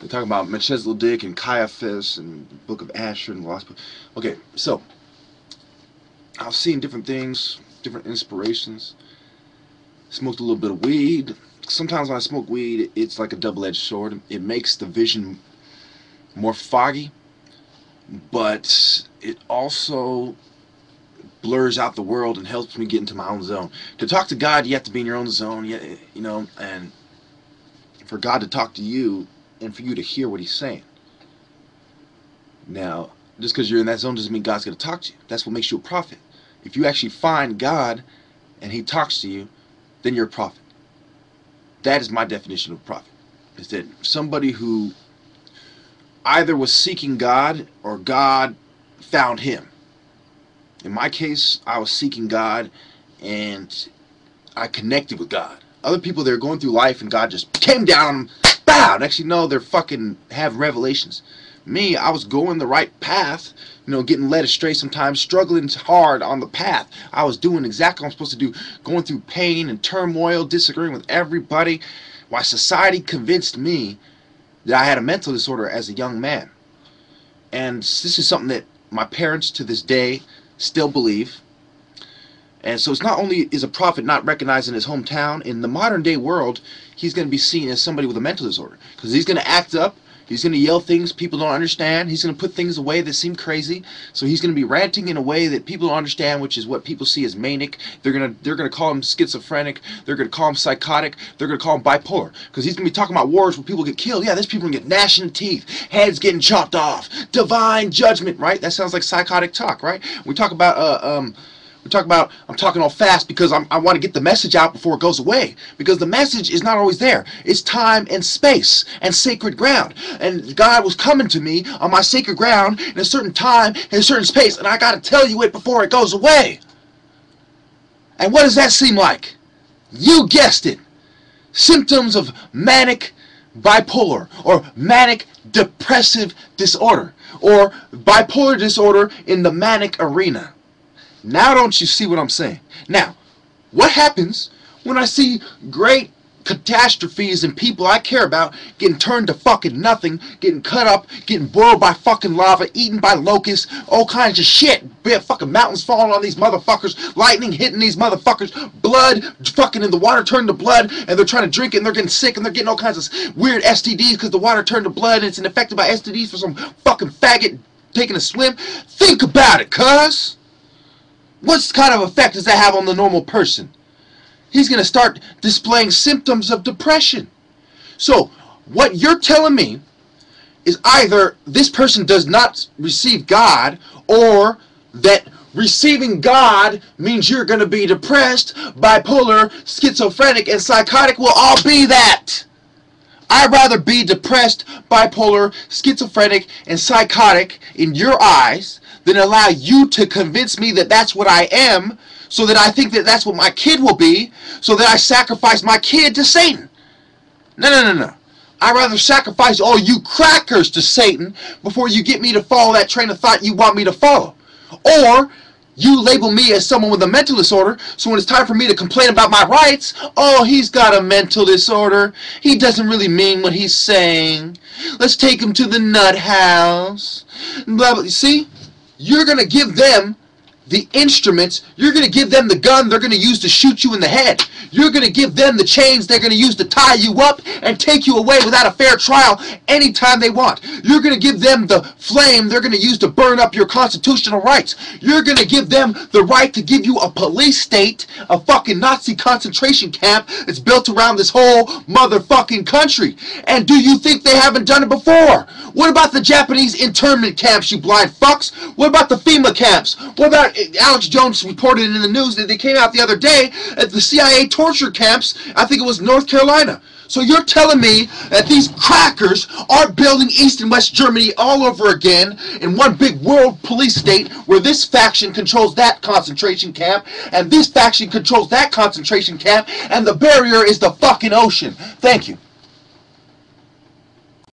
They talk about Melchizedek and Caiaphas and the Book of Asher and the Lost Book. Okay, so I've seen different things, different inspirations. Smoked a little bit of weed. Sometimes when I smoke weed, it's like a double-edged sword. It makes the vision more foggy, but it also blurs out the world and helps me get into my own zone. To talk to God, you have to be in your own zone, you know, and for God to talk to you and for you to hear what he's saying. Now, just because you're in that zone doesn't mean God's going to talk to you. That's what makes you a prophet. If you actually find God and he talks to you, then you're a prophet. That is my definition of a prophet. Is that somebody who either was seeking God or God found him. In my case, I was seeking God and I connected with God. Other people, they're going through life and God just came down on them. Bow! Next you know, they're fucking have revelations. Me, I was going the right path, you know, getting led astray sometimes, struggling hard on the path. I was doing exactly what I'm supposed to do, going through pain and turmoil, disagreeing with everybody, while society convinced me that I had a mental disorder as a young man. And this is something that my parents to this day still believe. And so it's not only is a prophet not recognized in his hometown, in the modern day world, he's going to be seen as somebody with a mental disorder. Because he's going to act up, he's going to yell things people don't understand, he's going to put things away that seem crazy. So he's going to be ranting in a way that people don't understand, which is what people see as manic. They're going to call him schizophrenic, they're going to call him psychotic, they're going to call him bipolar. Because he's going to be talking about wars where people get killed. Yeah, there's people going to get gnashing teeth, heads getting chopped off, divine judgment, right? That sounds like psychotic talk, right? We talk about I'm talking all fast because I want to get the message out before it goes away. Because the message is not always there. It's time and space and sacred ground. And God was coming to me on my sacred ground in a certain time, in a certain space. And I got to tell you it before it goes away. And what does that seem like? You guessed it. Symptoms of manic bipolar or manic depressive disorder or bipolar disorder in the manic arena. Now don't you see what I'm saying? Now, what happens when I see great catastrophes and people I care about getting turned to fucking nothing, getting cut up, getting boiled by fucking lava, eaten by locusts, all kinds of shit, big fucking mountains falling on these motherfuckers, lightning hitting these motherfuckers, blood fucking in the water turned to blood, and they're trying to drink it and they're getting sick and they're getting all kinds of weird STDs because the water turned to blood and it's infected by STDs for some fucking faggot taking a swim. Think about it, cuz. What kind of effect does that have on the normal person? He's going to start displaying symptoms of depression. So, what you're telling me is either this person does not receive God, or that receiving God means you're going to be depressed, bipolar, schizophrenic, and psychotic will all be that. I'd rather be depressed, bipolar, schizophrenic, and psychotic in your eyes than allow you to convince me that that's what I am, so that I think that that's what my kid will be, so that I sacrifice my kid to Satan. No. I'd rather sacrifice all you crackers to Satan before you get me to follow that train of thought you want me to follow. Or you label me as someone with a mental disorder, so when it's time for me to complain about my rights, oh, he's got a mental disorder. He doesn't really mean what he's saying. Let's take him to the nut house. Blah, blah. See? You're going to give them the instruments. You're going to give them the gun they're going to use to shoot you in the head. You're going to give them the chains they're going to use to tie you up and take you away without a fair trial anytime they want. You're going to give them the flame they're going to use to burn up your constitutional rights. You're going to give them the right to give you a police state, a fucking Nazi concentration camp that's built around this whole motherfucking country. And do you think they haven't done it before? What about the Japanese internment camps, you blind fucks? What about the FEMA camps? What about Alex Jones reported in the news that they came out the other day at the CIA torture camps, I think it was North Carolina. So you're telling me that these crackers are building East and West Germany all over again in one big world police state where this faction controls that concentration camp and this faction controls that concentration camp and the barrier is the fucking ocean. Thank you.